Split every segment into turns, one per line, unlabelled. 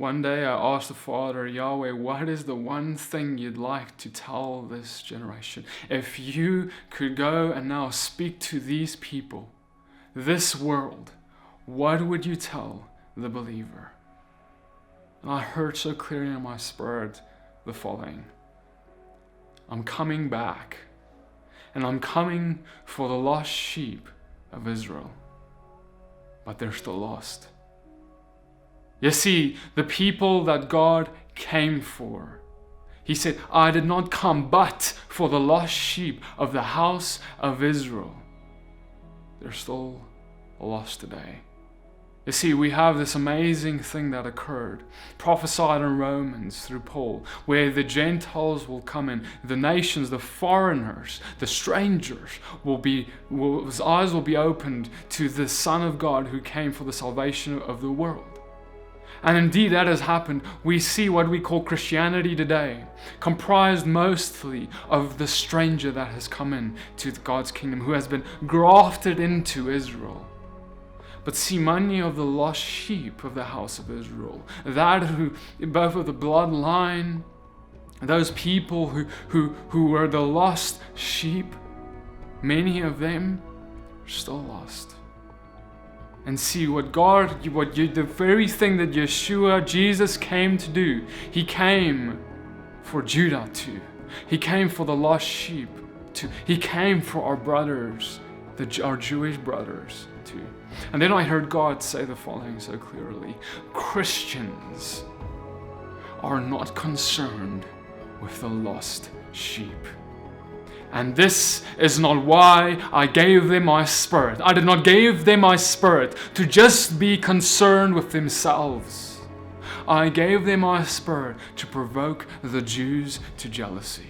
One day I asked the Father, Yahweh, what is the one thing you'd like to tell this generation? If you could go and now speak to these people, this world, what would you tell the believer? And I heard so clearly in my spirit the following. I'm coming back, and I'm coming for the lost sheep of Israel, but they're still lost. You see, the people that God came for, He said, I did not come but for the lost sheep of the house of Israel. They're still lost today. You see, we have this amazing thing that occurred, prophesied in Romans through Paul, where the Gentiles will come in, the nations, the foreigners, the strangers his eyes will be opened to the Son of God who came for the salvation of the world. And indeed that has happened. We see what we call Christianity today, comprised mostly of the stranger that has come in to God's kingdom, who has been grafted into Israel. But see, many of the lost sheep of the house of Israel, that who, both of the bloodline, those people who were the lost sheep, many of them are still lost. And see the very thing that Yeshua, Jesus came to do, He came for Judah too. He came for the lost sheep too. He came for our brothers, our Jewish brothers too. And then I heard God say the following so clearly. Christians are not concerned with the lost sheep. And this is not why I gave them my Spirit. I did not give them my Spirit to just be concerned with themselves. I gave them my Spirit to provoke the Jews to jealousy.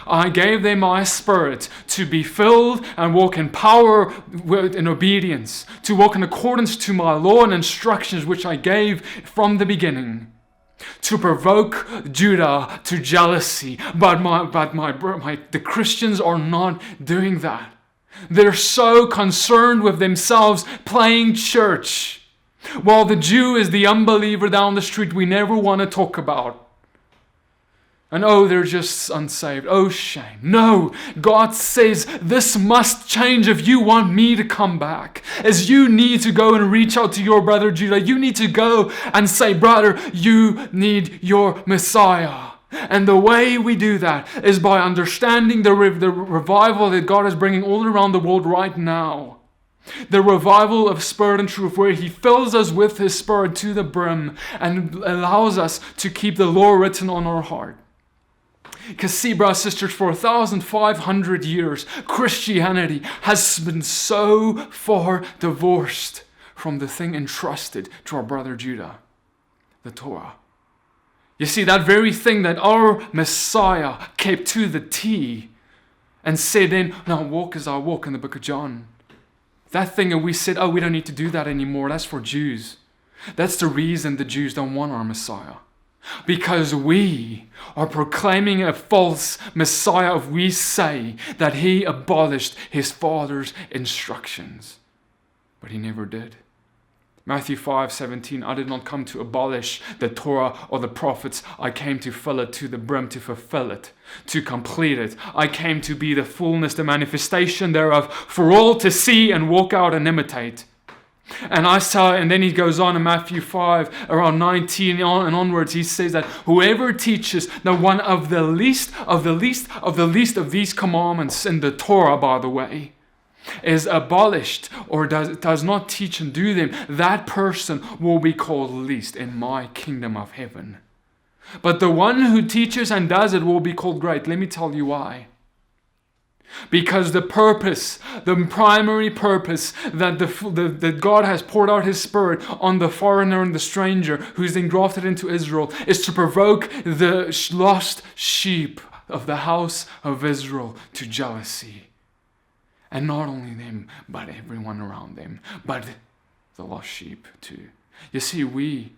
I gave them my Spirit to be filled and walk in power, in obedience, to walk in accordance to my law and instructions which I gave from the beginning, to provoke Judah to jealousy. But the Christians are not doing that. They're so concerned with themselves playing church, while the Jew is the unbeliever down the street we never want to talk about. And oh, they're just unsaved. Oh, shame. No, God says this must change if you want me to come back. As you need to go and reach out to your brother Judah, you need to go and say, brother, you need your Messiah. And the way we do that is by understanding the revival that God is bringing all around the world right now. The revival of Spirit and truth, where He fills us with His Spirit to the brim and allows us to keep the law written on our heart. Because see, brothers and sisters, for 1,500 years, Christianity has been so far divorced from the thing entrusted to our brother Judah, the Torah. You see, that very thing that our Messiah kept to the T and said then, now walk as I walk in the book of John. That thing that we said, oh, we don't need to do that anymore, that's for Jews. That's the reason the Jews don't want our Messiah. Because we are proclaiming a false Messiah if we say that He abolished His Father's instructions. But He never did. Matthew 5:17, I did not come to abolish the Torah or the prophets. I came to fill it to the brim, to fulfill it, to complete it. I came to be the fullness, the manifestation thereof, for all to see and walk out and imitate. And then he goes on in Matthew 5, around 19 and onwards, he says that whoever teaches the one of the least of these commandments in the Torah, by the way, is abolished or does not teach and do them, that person will be called least in my kingdom of heaven. But the one who teaches and does it will be called great. Let me tell you why. Because the primary purpose that God has poured out His Spirit on the foreigner and the stranger who's engrafted into Israel is to provoke the lost sheep of the house of Israel to jealousy. And not only them, but everyone around them, but the lost sheep too. You see, we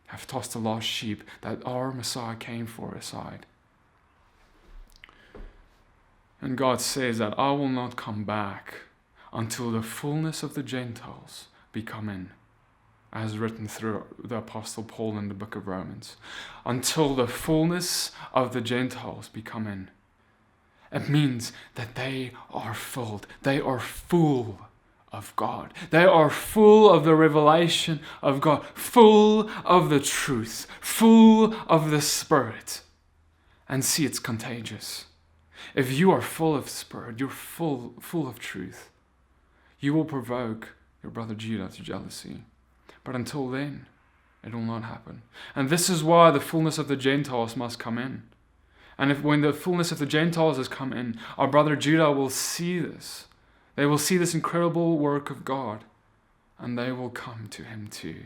have tossed the lost sheep that our Messiah came for aside. And God says that I will not come back until the fullness of the Gentiles be come in. as written through the Apostle Paul in the book of Romans, until the fullness of the Gentiles be come in. It means that they are filled. They are full of God. They are full of the revelation of God, full of the truth, full of the Spirit. And see, it's contagious. If you are full of Spirit, you're full of truth, you will provoke your brother Judah to jealousy. But until then, it will not happen. And this is why the fullness of the Gentiles must come in. And when the fullness of the Gentiles has come in, our brother Judah will see this. They will see this incredible work of God, and they will come to him too.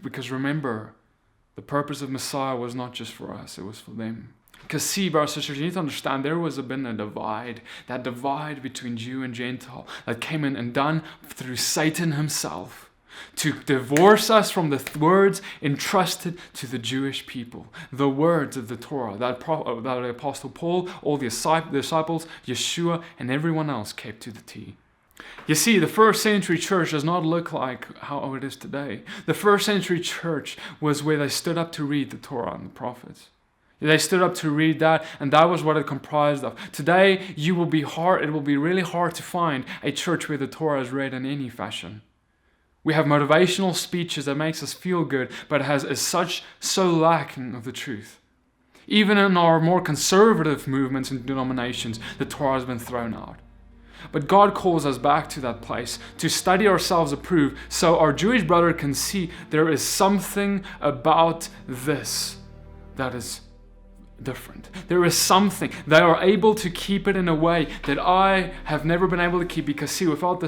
Because remember, the purpose of Messiah was not just for us, it was for them. Because see, brothers and sisters, you need to understand there was been a divide, that divide between Jew and Gentile that came in and done through Satan himself to divorce us from the words entrusted to the Jewish people, the words of the Torah that the Apostle Paul, all the disciples, Yeshua, and everyone else kept to the T. You see, the first century church does not look like how it is today. The first century church was where they stood up to read the Torah and the prophets. They stood up to read that, and that was what it comprised of. Today, it will be really hard to find a church where the Torah is read in any fashion. We have motivational speeches that makes us feel good, but is so lacking of the truth. Even in our more conservative movements and denominations, the Torah has been thrown out. But God calls us back to that place, to study ourselves approved, so our Jewish brother can see there is something about this that is different. There is something. They are able to keep it in a way that I have never been able to keep, because see, without the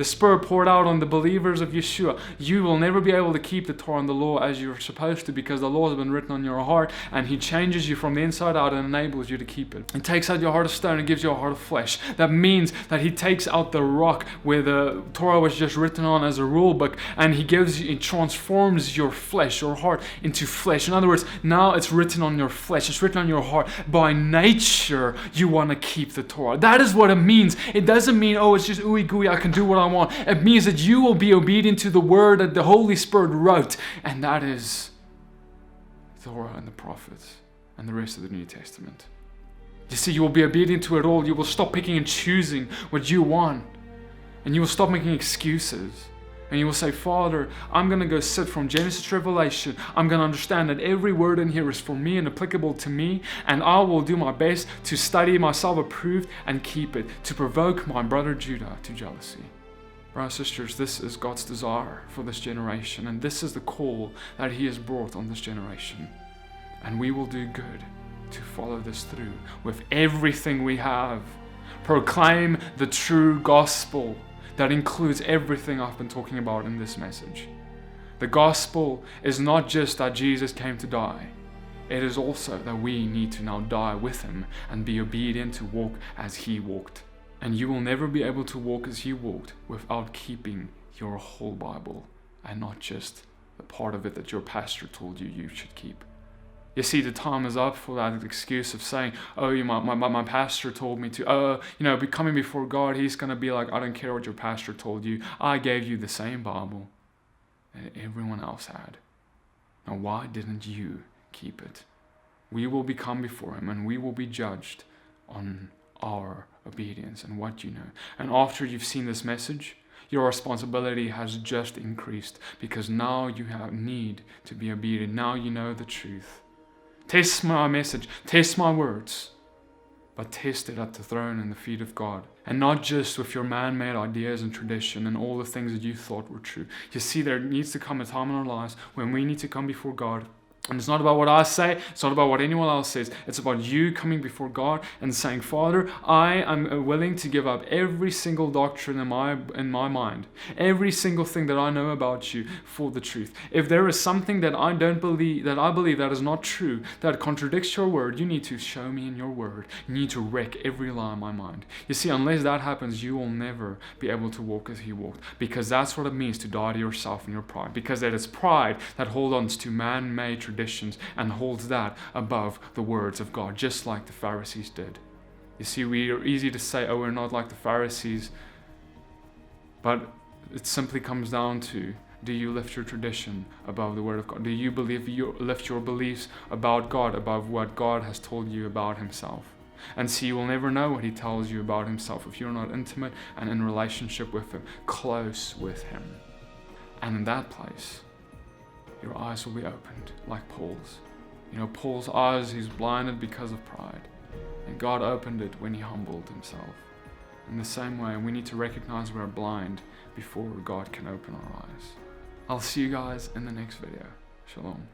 Spirit poured out on the believers of Yeshua, you will never be able to keep the Torah and the law as you're supposed to, because the law has been written on your heart, and He changes you from the inside out and enables you to keep it. He takes out your heart of stone and gives you a heart of flesh. That means that He takes out the rock where the Torah was just written on as a rule book, and He transforms your flesh, your heart, into flesh. In other words, now it's written on your flesh, it's written on your heart. By nature, you want to keep the Torah. That is what it means. It doesn't mean, oh, it's just ooey gooey, I can do what I want. It means that you will be obedient to the word that the Holy Spirit wrote, and that is the Torah and the prophets and the rest of the New Testament. You see, you will be obedient to it all. You will stop picking and choosing what you want, and you will stop making excuses. And you will say, Father, I'm going to go sit from Genesis to Revelation. I'm going to understand that every word in here is for me and applicable to me. And I will do my best to study myself approved and keep it, to provoke my brother Judah to jealousy. Brothers and sisters, this is God's desire for this generation. And this is the call that He has brought on this generation. And we will do good to follow this through with everything we have. Proclaim the true gospel. That includes everything I've been talking about in this message. The gospel is not just that Jesus came to die. It is also that we need to now die with Him and be obedient to walk as He walked. And you will never be able to walk as He walked without keeping your whole Bible and not just the part of it that your pastor told you should keep. You see, the time is up for that excuse of saying, oh, my pastor told me to. Be coming before God, He's going to be like, I don't care what your pastor told you. I gave you the same Bible that everyone else had. Now, why didn't you keep it? We will come before Him, and we will be judged on our obedience and what you know. And after you've seen this message, your responsibility has just increased, because now you have need to be obedient. Now you know the truth. Test my message, test my words, but test it at the throne and the feet of God. And not just with your man-made ideas and tradition and all the things that you thought were true. You see, there needs to come a time in our lives when we need to come before God. And it's not about what I say, it's not about what anyone else says. It's about you coming before God and saying, Father, I am willing to give up every single doctrine in my mind, every single thing that I know about you for the truth. If there is something that I believe that is not true, that contradicts your word, you need to show me in your word. You need to wreck every lie in my mind. You see, unless that happens, you will never be able to walk as He walked, because that's what it means to die to yourself and your pride, because it is pride that holds on to man-made traditions and holds that above the words of God, just like the Pharisees did. You see, we are easy to say, oh, we're not like the Pharisees, but It simply comes down to, do you lift your tradition above the Word of God? Do you lift your beliefs about God above what God has told you about Himself? And see, you will never know what He tells you about Himself if you're not intimate and in relationship with Him, close with Him. And in that place, your eyes will be opened like Paul's. You know, Paul's eyes, he's blinded because of pride. And God opened it when he humbled himself. In the same way, we need to recognize we're blind before God can open our eyes. I'll see you guys in the next video. Shalom.